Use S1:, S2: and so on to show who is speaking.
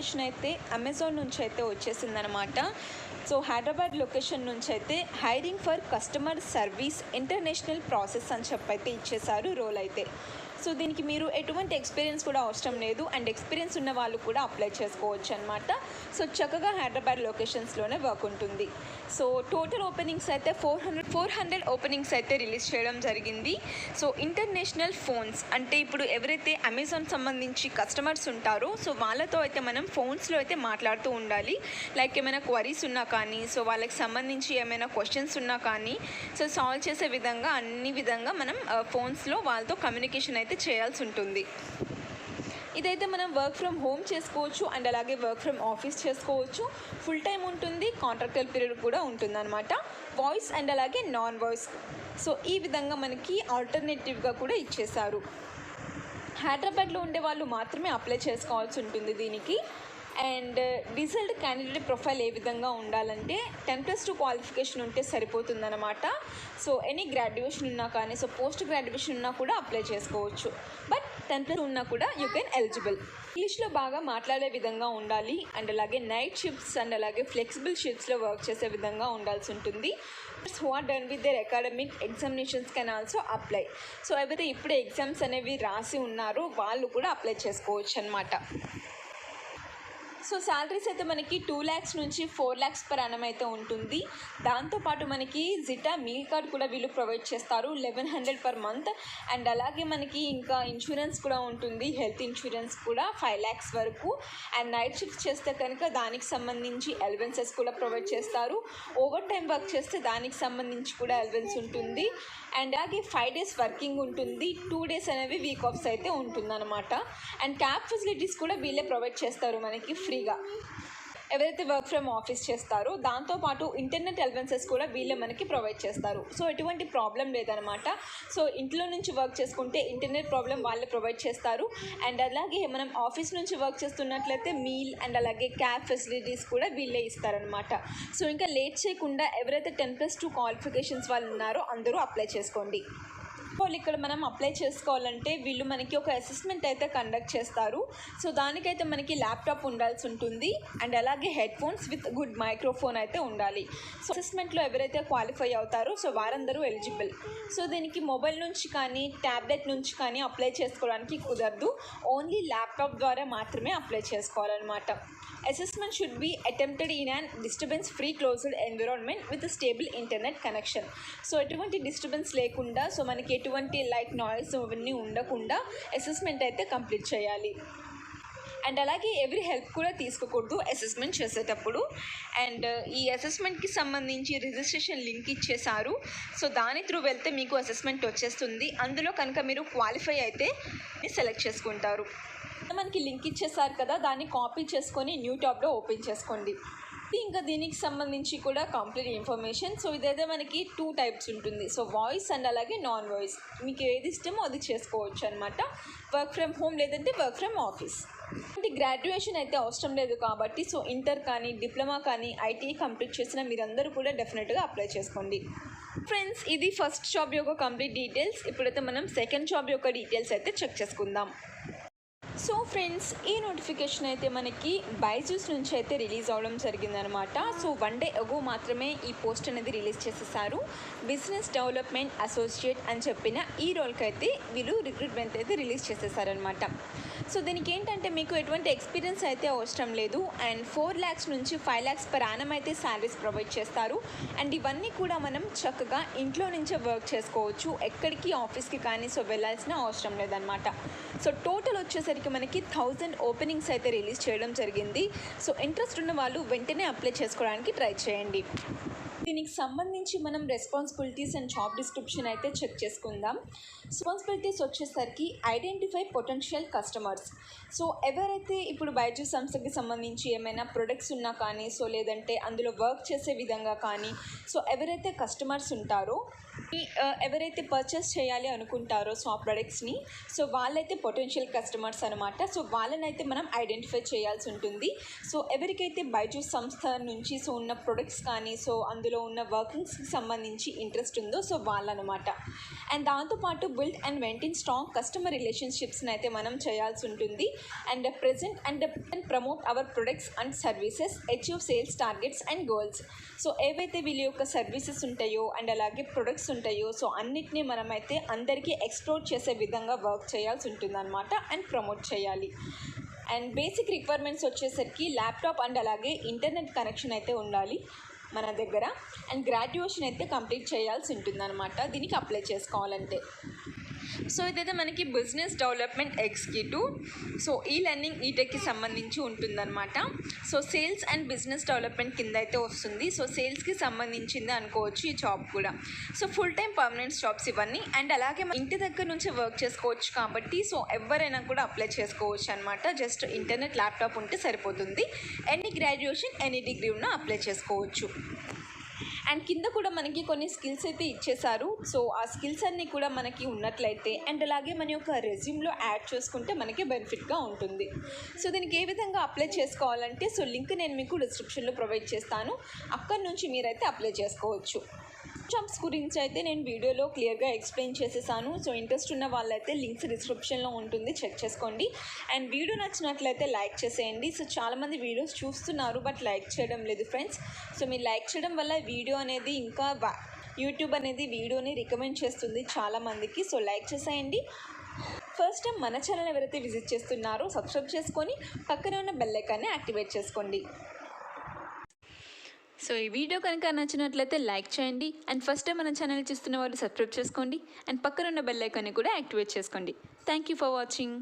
S1: Notification అయితే Amazon నుంచి అయితే వచ్చేసిందనమాట. సో హైదరాబాద్ లొకేషన్ నుంచి అయితే hiring for customer service international process అని చెప్పైతే ఇచ్చేశారు రోల్ అయితే. సో దీనికి మీరు ఎటువంటి ఎక్స్పీరియన్స్ కూడా అవసరం లేదు, అండ్ ఎక్స్పీరియన్స్ ఉన్న వాళ్ళు కూడా అప్లై చేసుకోవచ్చు అనమాట. సో చక్కగా హైదరాబాద్ లొకేషన్స్లోనే వర్క్ ఉంటుంది. సో టోటల్ ఓపెనింగ్స్ అయితే 400 ఓపెనింగ్స్ అయితే రిలీజ్ చేయడం జరిగింది. సో ఇంటర్నేషనల్ ఫోన్స్ అంటే ఇప్పుడు ఎవరైతే అమెజాన్ సంబంధించి కస్టమర్స్ ఉంటారో సో వాళ్ళతో అయితే మనం ఫోన్స్లో అయితే మాట్లాడుతూ ఉండాలి. లైక్ ఏమైనా క్వరీస్ ఉన్నా కానీ, సో వాళ్ళకి సంబంధించి ఏమైనా క్వశ్చన్స్ ఉన్నా కానీ సో సాల్వ్ చేసే విధంగా అన్ని విధంగా మనం ఫోన్స్లో వాళ్ళతో కమ్యూనికేషన్ అయితే చేయాల్సి ఉంటుంది. ఇదైతే మనం వర్క్ ఫ్రమ్ హోమ్ చేసుకోవచ్చు, అండ్ అలాగే వర్క్ ఫ్రమ్ ఆఫీస్ చేసుకోవచ్చు. ఫుల్ టైం ఉంటుంది, కాంట్రాక్టువల్ పీరియడ్ కూడా ఉంటుందన్నమాట. వాయిస్ అండ్ అలాగే నాన్ వాయిస్. సో ఈ విధంగా మనకి ఆల్టర్నేటివ్గా కూడా ఇచ్చేశారు. హైదరాబాద్లో ఉండే వాళ్ళు మాత్రమే అప్లై చేసుకోవాల్సి ఉంటుంది దీనికి. అండ్ రిజల్ట్ క్యాండిడేట్ ప్రొఫైల్ ఏ విధంగా ఉండాలంటే 10+2 క్వాలిఫికేషన్ ఉంటే సరిపోతుందన్నమాట. సో ఎనీ గ్రాడ్యుయేషన్ ఉన్నా కానీ, సో పోస్ట్ గ్రాడ్యుయేషన్ ఉన్నా కూడా అప్లై చేసుకోవచ్చు. బట్ 10+ ఉన్నా కూడా యూ కెన్ ఎలిజిబుల్. ఇంగ్లీష్లో బాగా మాట్లాడే విధంగా ఉండాలి, అండ్ అలాగే నైట్ షిఫ్ట్స్ అండ్ అలాగే ఫ్లెక్సిబుల్ షిఫ్ట్స్లో వర్క్ చేసే విధంగా ఉండాల్సి ఉంటుంది. who are done with their academic examinations can also apply. So ఎవరైతే ఇప్పుడే ఎగ్జామ్స్ అనేవి రాసి ఉన్నారో వాళ్ళు కూడా అప్లై చేసుకోవచ్చు అనమాట. సో శాలరీస్ అయితే మనకి 2 lakhs నుంచి 4 lakhs per annum అయితే ఉంటుంది. దాంతోపాటు మనకి జిటా మీల్ కార్డ్ కూడా వీళ్ళు ప్రొవైడ్ చేస్తారు 1100 per month. అండ్ అలాగే మనకి ఇంకా ఇన్సూరెన్స్ కూడా ఉంటుంది, హెల్త్ ఇన్సూరెన్స్ కూడా 5 lakhs వరకు. అండ్ నైట్ షిఫ్ట్ చేస్తే కనుక దానికి సంబంధించి అలవెన్సెస్ కూడా ప్రొవైడ్ చేస్తారు. ఓవర్ టైం వర్క్ చేస్తే దానికి సంబంధించి కూడా అలవెన్స్ ఉంటుంది. అండ్ అలాగే 5 days వర్కింగ్ ఉంటుంది, 2 days అనేవి వీక్ ఆఫ్స్ అయితే ఉంటుందన్నమాట. అండ్ క్యాబ్ ఫెసిలిటీస్ కూడా వీళ్ళే ప్రొవైడ్ చేస్తారు మనకి ఫ్రీగా ఎవరైతే వర్క్ ఫ్రమ్ ఆఫీస్ చేస్తారో. దాంతోపాటు ఇంటర్నెట్ అలవెన్సెస్ కూడా వీళ్ళే మనకి ప్రొవైడ్ చేస్తారు. సో ఎటువంటి ప్రాబ్లం లేదనమాట. సో ఇంట్లో నుంచి వర్క్ చేసుకుంటే ఇంటర్నెట్ ప్రాబ్లం వాళ్ళే ప్రొవైడ్ చేస్తారు. అండ్ అలాగే మనం ఆఫీస్ నుంచి వర్క్ చేస్తున్నట్లయితే మీల్ అండ్ అలాగే క్యాబ్ ఫెసిలిటీస్ కూడా వీళ్ళే ఇస్తారనమాట. సో ఇంకా లేట్ చేయకుండా ఎవరైతే 10+2 క్వాలిఫికేషన్స్ వాళ్ళు ఉన్నారో అందరూ అప్లై చేసుకోండి. వాళ్ళు ఇక్కడ మనం అప్లై చేసుకోవాలంటే వీళ్ళు మనకి ఒక అసెస్మెంట్ అయితే కండక్ట్ చేస్తారు. సో దానికైతే మనకి ల్యాప్టాప్ ఉండాల్సి ఉంటుంది, అండ్ అలాగే head phones with good microphone అయితే ఉండాలి. సో అసెస్మెంట్లో ఎవరైతే క్వాలిఫై అవుతారో సో వారందరూ ఎలిజిబుల్. సో దీనికి మొబైల్ నుంచి కానీ ట్యాబ్లెట్ నుంచి కానీ అప్లై చేసుకోవడానికి కుదరదు, ఓన్లీ ల్యాప్టాప్ ద్వారా మాత్రమే అప్లై చేసుకోవాలన్నమాట. Assessment should be attempted in an disturbance free closed environment with stable internet connection. So ఎటువంటి డిస్టర్బెన్స్ లేకుండా, సో మనకి ఎటువంటి లైట్ నాయిస్ అవన్నీ ఉండకుండా అసెస్మెంట్ అయితే కంప్లీట్ చేయాలి. అండ్ అలాగే ఎవరి హెల్ప్ కూడా తీసుకోకూడదు అసెస్మెంట్ చేసేటప్పుడు. అండ్ ఈ అసెస్మెంట్కి సంబంధించి రిజిస్ట్రేషన్ లింక్ ఇచ్చేశారు. సో దాని త్రూ వెళ్తే మీకు అసెస్మెంట్ వచ్చేస్తుంది. అందులో కనుక మీరు క్వాలిఫై అయితే సెలెక్ట్ చేసుకుంటారు. మనకి లింక్ ఇచ్చేసారు కదా, దాన్ని కాపీ చేసుకొని న్యూ ట్యాబ్లో ఓపెన్ చేసుకోండి. ఇంకా దీనికి సంబంధించి కూడా కంప్లీట్ ఇన్ఫర్మేషన్. సో ఇదైతే మనకి 2 types ఉంటుంది. సో వాయిస్ అండ్ అలాగే నాన్ వాయిస్, మీకు ఏది ఇష్టమో అది చేసుకోవచ్చు అనమాట. వర్క్ ఫ్రమ్ హోమ్ లేదంటే వర్క్ ఫ్రమ్ ఆఫీస్. అంటే గ్రాడ్యుయేషన్ అయితే అవసరం లేదు కాబట్టి సో ఇంటర్ కానీ డిప్లొమా కానీ ఐటీఐ కంప్లీట్ చేసిన మీరందరూ కూడా డెఫినెట్గా అప్లై చేసుకోండి. ఫ్రెండ్స్, ఇది ఫస్ట్ జాబ్ యొక్క కంప్లీట్ డీటెయిల్స్. ఇప్పుడైతే మనం సెకండ్ జాబ్ యొక్క డీటెయిల్స్ అయితే చెక్ చేసుకుందాం. సో ఫ్రెండ్స్, ఈ నోటిఫికేషన్ అయితే మనకి బైజూస్ నుంచి అయితే రిలీజ్ అవ్వడం జరిగిందనమాట. సో 1 day ago మాత్రమే ఈ పోస్ట్ అనేది రిలీజ్ చేసేసారు. బిజినెస్ డెవలప్మెంట్ అసోసియేట్ అని చెప్పిన ఈ రోల్కి అయితే వీళ్ళు రిక్రూట్మెంట్ అయితే రిలీజ్ చేసేసారనమాట. సో దీనికి ఏంటంటే మీకు ఎటువంటి ఎక్స్పీరియన్స్ అయితే అవసరం లేదు, అండ్ 4 lakhs నుంచి 5 lakhs per annum అయితే శాలరీస్ ప్రొవైడ్ చేస్తారు. అండ్ ఇవన్నీ కూడా మనం చక్కగా ఇంట్లో నుంచే వర్క్ చేసుకోవచ్చు, ఎక్కడికి ఆఫీస్కి కానీ సో వెళ్ళాల్సిన అవసరం లేదనమాట. సో టోటల్ వచ్చేసరికి మనకి 1000 ఓపెనింగ్స్ అయితే రిలీజ్ చేయడం జరిగింది. సో ఇంట్రెస్ట్ ఉన్న వాళ్ళు వెంటనే అప్లై చేసుకోవడానికి ట్రై చేయండి. దీనికి సంబంధించి మనం రెస్పాన్సిబిలిటీస్ అండ్ జాబ్ డిస్క్రిప్షన్ అయితే చెక్ చేసుకుందాం. రెస్పాన్సిబిలిటీస్ వచ్చేసరికి ఐడెంటిఫై పొటెన్షియల్ కస్టమర్స్. సో ఎవరైతే ఇప్పుడు బైజూస్ సంస్థకి సంబంధించి ఏమైనా ప్రొడక్ట్స్ ఉన్నా కానీ సో లేదంటే అందులో వర్క్ చేసే విధంగా కానీ సో ఎవరైతే కస్టమర్స్ ఉంటారో ఎవరైతే పర్చేస్ చేయాలి అనుకుంటారో సో ఆ ప్రొడక్ట్స్ని సో వాళ్ళైతే పొటెన్షియల్ కస్టమర్స్ అనమాట. సో వాళ్ళనైతే మనం ఐడెంటిఫై చేయాల్సి ఉంటుంది. సో ఎవరికైతే బైజూస్ సంస్థ నుంచి సో ఉన్న ప్రొడక్ట్స్ కానీ సో అందులో ఉన్న వర్కింగ్స్కి సంబంధించి ఇంట్రెస్ట్ ఉందో సో వాళ్ళనమాట. అండ్ దాంతోపాటు build and maintain strong customer రిలేషన్షిప్స్ని అయితే మనం చేయాల్సి ఉంటుంది. And present and promote our products and services, achieve sales targets and goals. So ఏవైతే వీళ్ళ యొక్క సర్వీసెస్ ఉంటాయో అండ్ అలాగే ప్రొడక్ట్స్ ఉంటాయో సో అన్నిటినీ మనమైతే అందరికీ ఎక్స్ప్లోర్ చేసే విధంగా వర్క్ చేయాల్సి ఉంటుంది అనమాట. అండ్ ప్రమోట్ చేయాలి. అండ్ బేసిక్ రిక్వైర్మెంట్స్ వచ్చేసరికి ల్యాప్టాప్ అండ్ అలాగే ఇంటర్నెట్ కనెక్షన్ అయితే ఉండాలి మన దగ్గర. అండ్ గ్రాడ్యుయేషన్ అయితే కంప్లీట్ చేయాల్సి ఉంటుందన్నమాట దీనికి అప్లై చేసుకోవాలంటే. సో ఇదైతే మనకి బిజినెస్ డెవలప్మెంట్ ఎగ్జిక్యూటివ్, సో ఈ లెర్నింగ్ ఈటెక్కి సంబంధించి ఉంటుందన్నమాట. So sales and business development కింద అయితే వస్తుంది. సో సేల్స్కి సంబంధించింది అనుకోవచ్చు ఈ జాబ్ కూడా. So full time permanent jobs ఇవన్నీ. అండ్ అలాగే ఇంటి దగ్గర నుంచి వర్క్ చేసుకోవచ్చు కాబట్టి సో ఎవరైనా కూడా అప్లై చేసుకోవచ్చు అనమాట. జస్ట్ ఇంటర్నెట్ ల్యాప్టాప్ ఉంటే సరిపోతుంది. ఎనీ గ్రాడ్యుయేషన్ ఎనీ డిగ్రీ ఉన్నా అప్లై చేసుకోవచ్చు. అండ్ కింద కూడా మనకి కొన్ని స్కిల్స్ అయితే ఇచ్చేసారు. సో ఆ స్కిల్స్ అన్నీ కూడా మనకి ఉన్నట్లయితే అండ్ అలాగే మన యొక్క రెజ్యూమ్లో యాడ్ చేసుకుంటే మనకి బెనిఫిట్గా ఉంటుంది. సో దీనికి ఏ విధంగా అప్లై చేసుకోవాలంటే సో లింక్ నేను మీకు డిస్క్రిప్షన్లో ప్రొవైడ్ చేస్తాను. అక్కడి నుంచి మీరైతే అప్లై చేసుకోవచ్చు. జాబ్స్ గురించి అయితే నేను వీడియోలో క్లియర్గా ఎక్స్ప్లెయిన్ చేసేసాను. సో ఇంట్రెస్ట్ ఉన్న వాళ్ళైతే లింక్స్ డిస్క్రిప్షన్లో ఉంటుంది, చెక్ చేసుకోండి. అండ్ వీడియో నచ్చినట్లయితే లైక్ చేసేయండి. సో చాలామంది వీడియోస్ చూస్తున్నారు బట్ లైక్ చేయడం లేదు ఫ్రెండ్స్. సో మీరు లైక్ చేయడం వల్ల వీడియో అనేది ఇంకా యూట్యూబ్ అనేది వీడియోని రికమెండ్ చేస్తుంది చాలామందికి. సో లైక్ చేసేయండి. ఫస్ట్ టైం మన ఛానల్ ఎవరైతే విజిట్ చేస్తున్నారో సబ్స్క్రైబ్ చేసుకొని పక్కనే ఉన్న బెల్ ఐకాన్ని యాక్టివేట్ చేసుకోండి. సో ఈ వీడియో కనుక నచ్చినట్లయితే లైక్ చేయండి. అండ్ ఫస్ట్ టైం మన ఛానల్ చూస్తున్న వాళ్ళు సబ్స్క్రైబ్ చేసుకోండి. అండ్ పక్కన ఉన్న బెల్ ఐకాన్ని కూడా యాక్టివేట్ చేసుకోండి. Thank you for watching.